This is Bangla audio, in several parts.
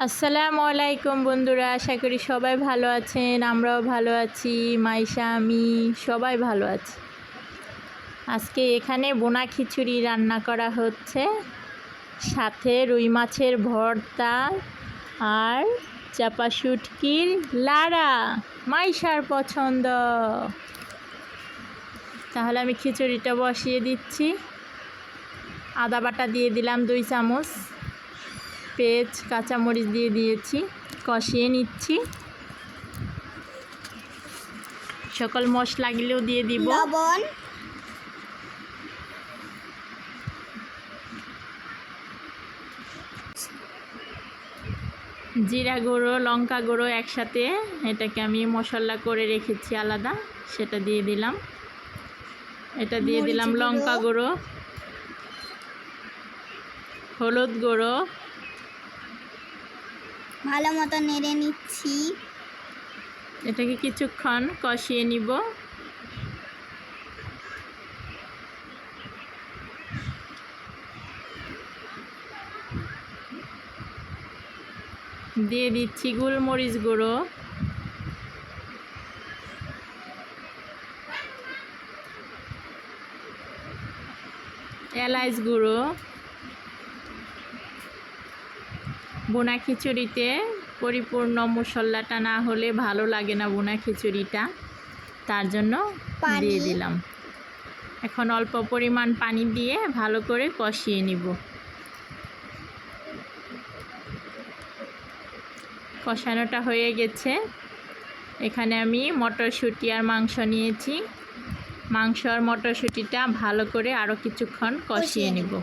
আসসালামু আলাইকুম বন্ধুরা, আশা করি সবাই ভালো আছেন। আমরাও ভালো আছি, মাইশা আমি সবাই ভালো আছি। আজকে এখানে বোনা খিচুড়ি রান্না করা হচ্ছে, সাথে রুই মাছের ভর্তা আর চাপা শুটকির লাড়া, মাইশার পছন্দ। তাহলে আমি খিচুড়িটা বসিয়ে দিচ্ছি। আদা বাটা দিয়ে দিলাম 2 চামচ, পেঁয়াজ কাঁচামরিচ দিয়ে দিয়েছি, কষিয়ে নিচ্ছি। সকল মশলাগুলোও দিয়ে দিব, লবণ, জিরা গুঁড়ো, লঙ্কা গুঁড়ো একসাথে এটাকে আমি মশলা করে রেখেছি আলাদা, সেটা দিয়ে দিলাম। এটা দিয়ে দিলাম লঙ্কা গুঁড়ো, হলুদ গুঁড়ো, ভালো মতো নেড়ে নিচ্ছি। এটাকে কিছুক্ষণ কষিয়ে নিব। দিয়ে দিচ্ছি গোলমরিচ গুঁড়ো, এলাচ গুঁড়ো। বোনা খিচুড়িতে পরিপূর্ণ মশলাটা না হলে ভালো লাগে না বোনা খিচুড়িটা, তার জন্য দিয়ে দিলাম। এখন অল্প পরিমাণ পানি দিয়ে ভালো করে কষিয়ে নিব। কষানোটা হয়ে গেছে। এখানে আমি মটরশুঁটি আর মাংস নিয়েছি। মাংস আর মটরশুঁটিটা ভালো করে আরও কিছুক্ষণ কষিয়ে নিব।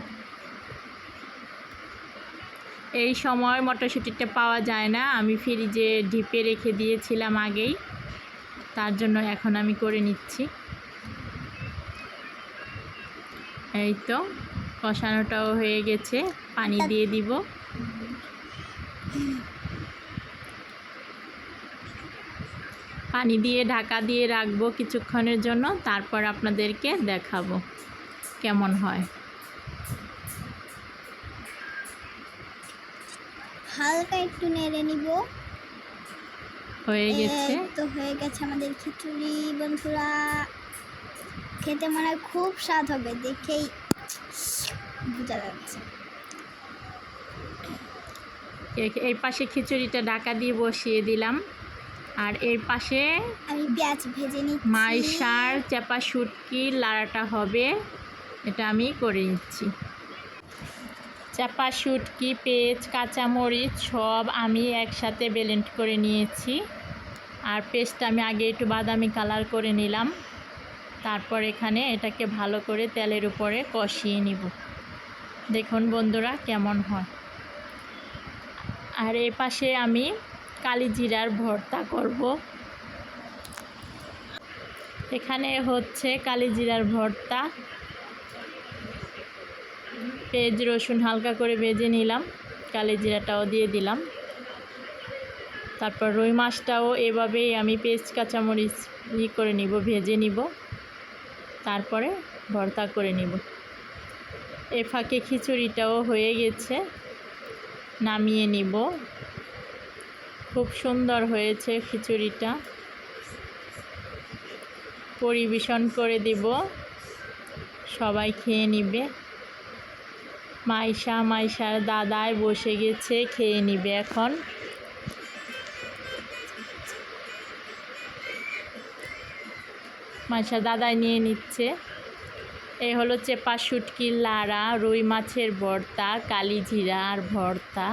এই সময় মটরশুঁটিটা পাওয়া যায় না, আমি ফ্রিজে ডিপে রেখে দিয়েছিলাম আগেই, তার জন্য এখন আমি করে নিচ্ছি। এই তো কষানোটাও হয়ে গেছে, পানি দিয়ে দিব। পানি দিয়ে ঢাকা দিয়ে রাখবো কিছুক্ষণের জন্য, তারপর আপনাদেরকে দেখাবো কেমন হয়। হালকা একটু নেড়ে নিব। হয়ে গেছে, তো হয়ে গেছে আমাদের খিচুড়ি। বন্ধুরা, খেতে মনে হয় খুব স্বাদ হবে, দেখেই বোঝা যাচ্ছে। এই পাশে খিচুড়িটা ঢাকা দিয়ে বসিয়ে দিলাম, আর এর পাশে আমি পেঁয়াজ ভেজে নিচ্ছি। মাইশার চাপা শুটকির লাড়াটা হবে, এটা আমি করে নিচ্ছি। চাপা শুটকি, পেঁয়াজ, কাঁচামরিচ সব আমি একসাথে ব্লেন্ড করে নিয়েছি, আর পেস্টটা আমি আগে একটু বাদামি কালার করে নিলাম। তারপর এখানে এটাকে ভালো করে তেলের উপরে কষিয়ে নিব। দেখুন বন্ধুরা কেমন হয়। আর এ পাশে আমি কালিজিরার ভর্তা করব। এখানে হচ্ছে কালিজিরার ভর্তা। পেঁয়াজ রসুন হালকা করে ভেজে নিলাম, কালিজিরাটাও দিয়ে দিলাম। তারপর রুই মাছটাও এভাবেই আমি পেঁয়াজ কাঁচামরিচ করে নিব, ভেজে নিব, তারপরে ভর্তা করে নিব। এ ফাঁকে খিচুড়িটাও হয়ে গেছে, নামিয়ে নিব। খুব সুন্দর হয়েছে খিচুড়িটা, পরিবেশন করে দিব, সবাই খেয়ে নিবে। মাইশার দাদায় বসে গেছে, খেয়ে নিবে এখন। মাইশার দাদাই নিয়ে নিচ্ছে। এই হলো চেপা শুটকির লাড়া, রুই মাছের ভর্তা, কালিজিরার ভর্তা,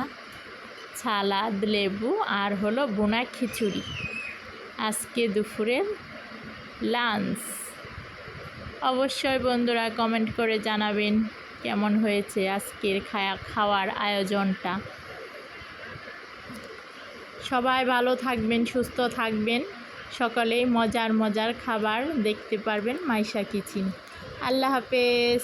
সালাদ, লেবু, আর হলো বোনা খিচুড়ি আজকে দুপুরের লাঞ্চ। অবশ্যই বন্ধুরা কমেন্ট করে জানাবেন কেমন হয়েছে আজকের খাওয়ার আয়োজনটা। সবাই ভালো থাকবেন, সুস্থ থাকবেন, সকলেই মজার মজার খাবার দেখতে পারবেন মাইশা কিচেন। আল্লাহ হাফেজ।